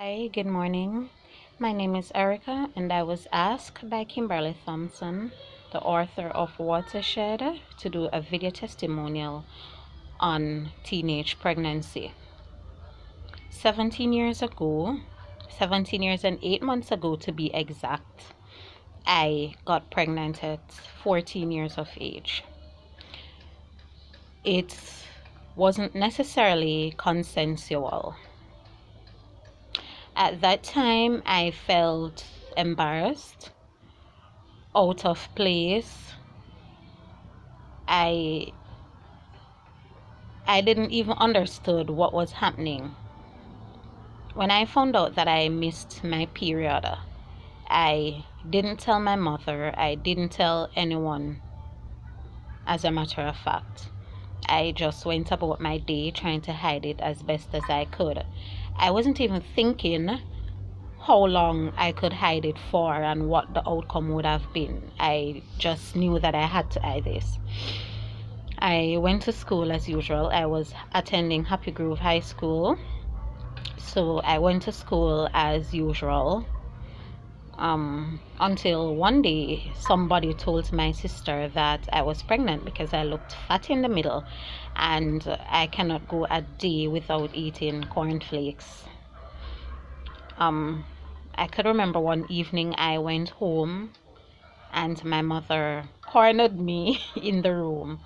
Hi, good morning. My name is Erica, and I was asked by Kimberly Thompson, the author of Watershed, to do a video testimonial on teenage pregnancy. 17 years ago, 17 years and 8 months ago to be exact, I got pregnant at 14 years of age. It wasn't necessarily consensual. At that time, I felt embarrassed, out of place. I didn't even understood what was happening. When I found out that I missed my period, I didn't tell my mother. I didn't tell anyone. As a matter of fact, I just went about my day trying to hide it as best as I could. I wasn't even thinking how long I could hide it for and what the outcome would have been. I just knew that I had to hide this. I went to school as usual. I was attending Happy Grove High School. So I went to school as usual until one day somebody told my sister that I was pregnant because I looked fat in the middle and I cannot go a day without eating cornflakes. I could remember one evening I went home and my mother cornered me in the room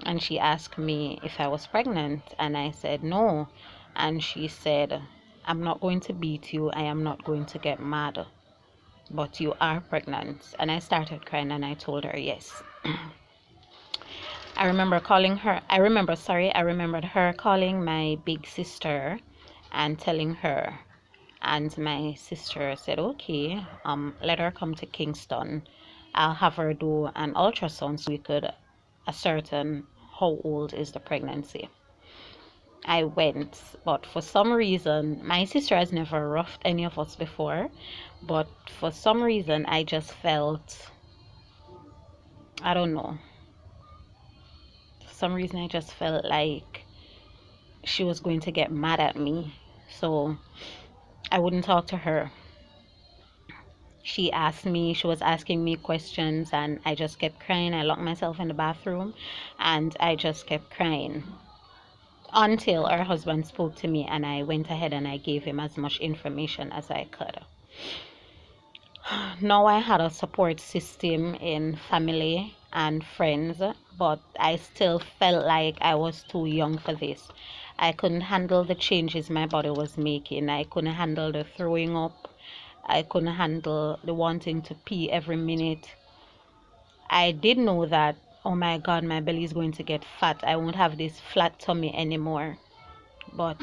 and she asked me if I was pregnant, and I said no. And she said, "I'm not going to beat you, I am not going to get mad, but you are pregnant." And I started crying and I told her yes. I remembered her calling my big sister and telling her, and my sister said, "Okay, let her come to Kingston. I'll have her do an ultrasound so we could ascertain how old is the pregnancy." I went, but for some reason, my sister has never roughed any of us before, but for some reason, I just felt, I don't know, for some reason, I just felt like she was going to get mad at me, so I wouldn't talk to her. She was asking me questions, and I just kept crying. I locked myself in the bathroom, and I just kept crying until her husband spoke to me, and I went ahead and I gave him as much information as I could. Now I had a support system in family and friends, but I still felt like I was too young for this. I couldn't handle the changes my body was making. I couldn't handle the throwing up. I couldn't handle the wanting to pee every minute. I did know that, oh my God, my belly is going to get fat. I won't have this flat tummy anymore. But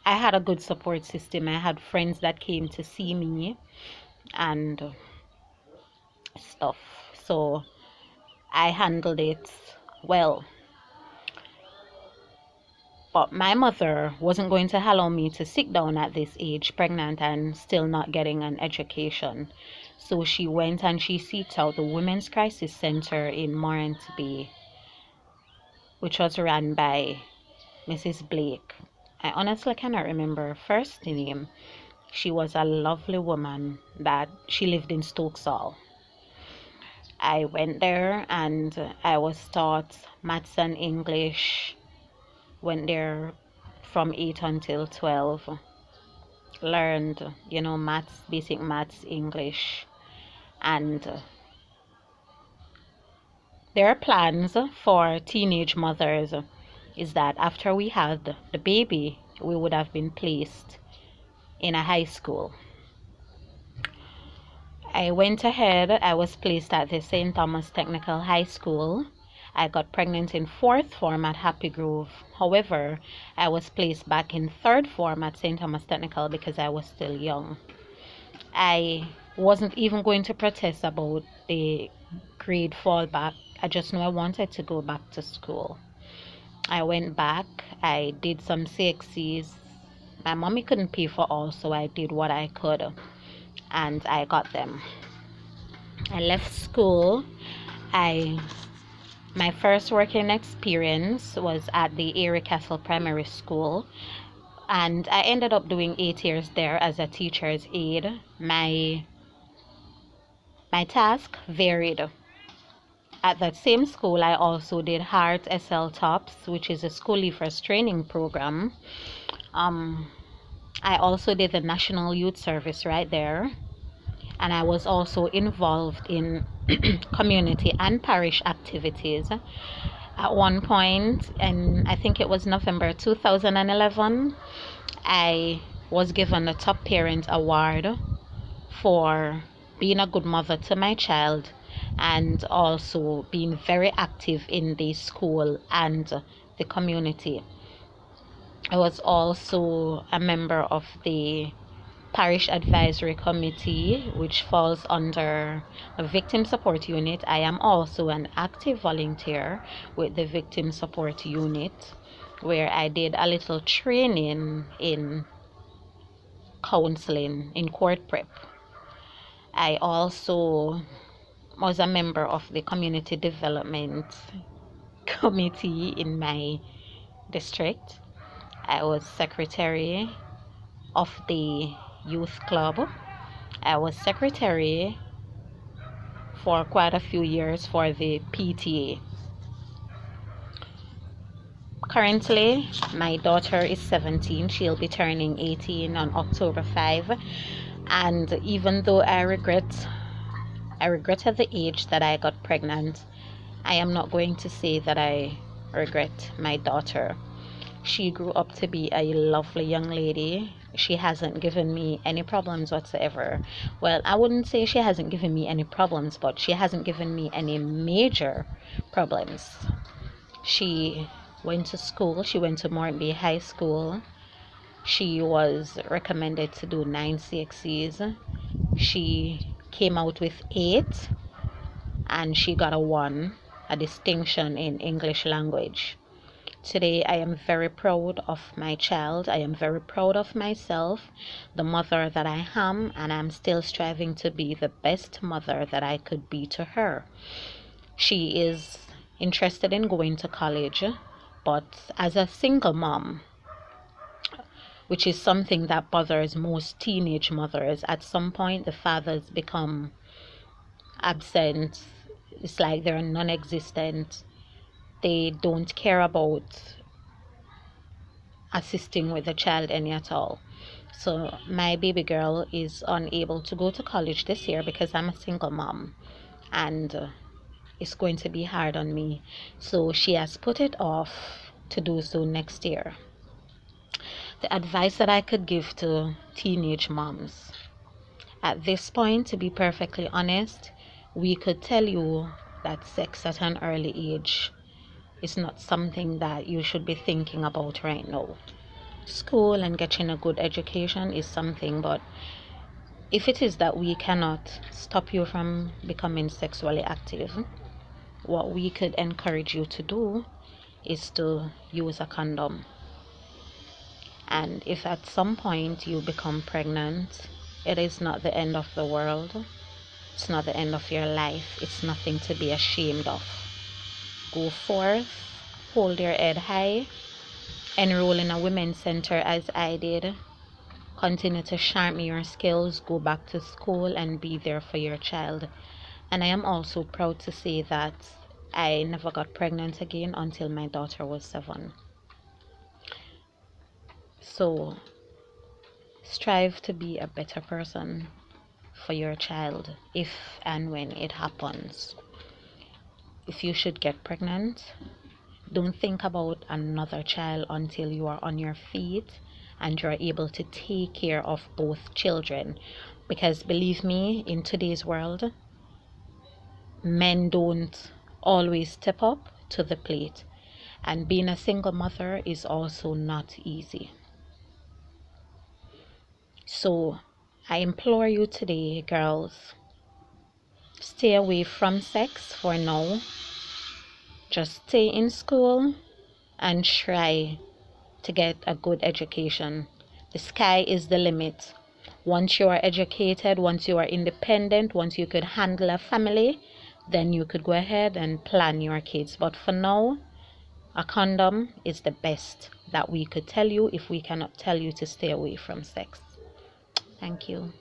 I had a good support system. I had friends that came to see me and stuff. So I handled it well. But my mother wasn't going to allow me to sit down at this age, pregnant and still not getting an education. So she went and she sought out the Women's Crisis Center in Morant Bay, which was run by Mrs. Blake. I honestly cannot remember her first name. She was a lovely woman that she lived in Stokesall. I went there and I was taught maths and English. Went there from 8 until 12. Learned, maths, basic maths, English. And their plans for teenage mothers is that after we had the baby, we would have been placed in a high school. I went ahead. I was placed at the St. Thomas Technical High School. I got pregnant in 4th form at Happy Grove. However, I was placed back in 3rd form at St. Thomas Technical because I was still young. I wasn't even going to protest about the grade fallback. I just knew I wanted to go back to school. I went back. I did some CXCs. My mommy couldn't pay for all, so I did what I could, and I got them. I left school. My first working experience was at the Erica Eccleston Primary School and I ended up doing 8 years there as a teacher's aide. My task varied. At that same school, I also did Heart SL Tops, which is a school leavers training program. I also did the National Youth Service right there, and I was also involved in community and parish activities. At one point, and I think it was November 2011, I was given a Top Parent Award for being a good mother to my child and also being very active in the school and the community. I was also a member of the Parish Advisory Committee, which falls under a Victim Support Unit. I am also an active volunteer with the Victim Support Unit, where I did a little training in counseling in court prep. I also was a member of the Community Development Committee in my district. I was secretary of the youth club. I was secretary for quite a few years for the PTA. Currently, my daughter is 17. She'll be turning 18 on October 5. And even though I regretted the age that I got pregnant, I am not going to say that I regret my daughter. She grew up to be a lovely young lady. She hasn't given me any problems whatsoever. Well, I wouldn't say she hasn't given me any problems, but she hasn't given me any major problems. She went to school. She went to Morton High School. She was recommended to do 9 CXCs. She came out with 8, and she got a 1, a distinction in English language. Today, I am very proud of my child. I am very proud of myself, the mother that I am, and I'm still striving to be the best mother that I could be to her. She is interested in going to college, but as a single mom, which is something that bothers most teenage mothers, at some point the fathers become absent. It's like they're non-existent. They don't care about assisting with the child any at all. So my baby girl is unable to go to college this year because I'm a single mom, and it's going to be hard on me. So she has put it off to do so next year. The advice that I could give to teenage moms at this point, to be perfectly honest, we could tell you that sex at an early age is not something that you should be thinking about right now. School and getting a good education is something, but if it is that we cannot stop you from becoming sexually active, what we could encourage you to do is to use a condom. And if at some point you become pregnant, it is not the end of the world. It's not the end of your life. It's nothing to be ashamed of. Go forth, hold your head high, enroll in a women's center as I did, continue to sharpen your skills, go back to school and be there for your child. And I am also proud to say that I never got pregnant again until my daughter was 7. So strive to be a better person for your child if and when it happens. If you should get pregnant, don't think about another child until you are on your feet and you're able to take care of both children. Because believe me, in today's world, men don't always step up to the plate. And being a single mother is also not easy. So I implore you today, girls, stay away from sex for now. Just stay in school and try to get a good education. The sky is the limit. Once you are educated, once you are independent, once you could handle a family, then you could go ahead and plan your kids. But for now, A condom is the best that we could tell you if we cannot tell you to stay away from sex. Thank you.